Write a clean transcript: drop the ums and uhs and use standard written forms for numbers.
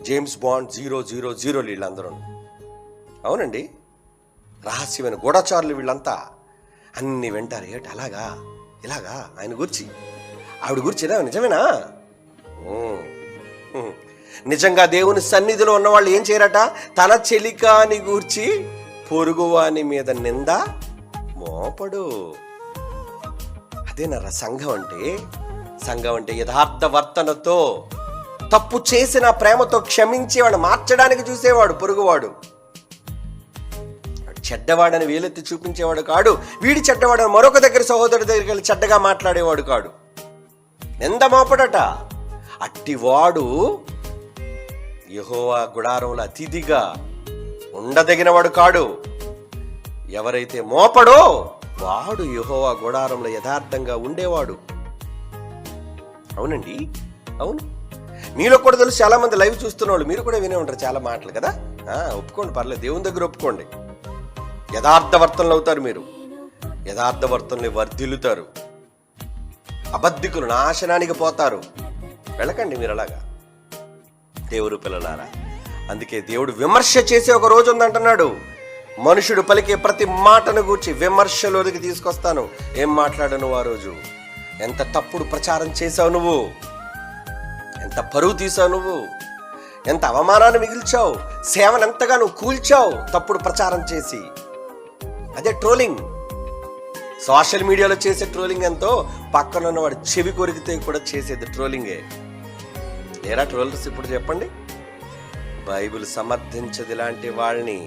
James bond 000 వీళ్ళందరూ. అవునండి, రహస్యమైన గూఢచారులు వీళ్ళంతా. అన్నీ వింటారు. ఏమిటి అలాగా ఇలాగా ఆయన గురించి ఆవిడ గురించి నిజమేనా? నిజంగా దేవుని సన్నిధిలో ఉన్నవాళ్ళు ఏం చేయరట? తన చెలికాని గూర్చి పొరుగువాని మీద నింద మోపడు. అదేనరా సంఘం అంటే. సంఘం అంటే యథార్థ వర్తనతో, తప్పు చేసిన ప్రేమతో క్షమించేవాడు, మార్చడానికి చూసేవాడు పొరుగువాడు. చెడ్డవాడని వేలెత్తి చూపించేవాడు కాడు. వీడి చెడ్డవాడని మరొక దగ్గర సహోదరుడి దగ్గరికి వెళ్ళి చెడ్డగా మాట్లాడేవాడు కాడు. నింద మోపడట. అట్టివాడు యెహోవా గుడారంలో అతిథిగా ఉండదగినవాడు కాడు. ఎవరైతే మోపడో వాడు యెహోవా గుడారంలో యథార్థంగా ఉండేవాడు. అవునండి, అవును. మీలో కూడా తెలుసు, చాలా మంది లైవ్ చూస్తున్న వాళ్ళు మీరు కూడా వినే ఉంటారు చాలా మాటలు కదా. ఒప్పుకోండి, పర్లేదు, దేవుని దగ్గర ఒప్పుకోండి. యథార్థ వర్తనలు అవుతారు మీరు. యథార్థ వర్తనలు వర్ధిల్లుతారు. అబద్ధికులు నాశనానికి పోతారు. వెళ్ళకండి మీరు అలాగా, దేవుడు పిల్లలారా. అందుకే దేవుడు విమర్శ చేసే ఒక రోజు ఉందంటున్నాడు. మనుషుడు పలికే ప్రతి మాటను గూర్చి విమర్శలోనికి తీసుకొస్తాను. ఏం మాట్లాడను ఆ రోజు? ఎంత తప్పుడు ప్రచారం చేశావు నువ్వు, ఎంత పరువు తీసావు నువ్వు, ఎంత అవమానాన్ని మిగిల్చావు, సేవను ఎంతగా నువ్వు కూల్చావు తప్పుడు ప్రచారం చేసి. అదే ట్రోలింగ్. సోషల్ మీడియాలో చేసే ట్రోలింగ్ ఎంతో పక్కన ఉన్నవాడు చెవి కొరికితే కూడా చేసేది ట్రోలింగే. లేరా ట్రోలర్స్ ఇప్పుడు చెప్పండి? బైబిల్ సమర్థించదు ఇలాంటి వాళ్ళని.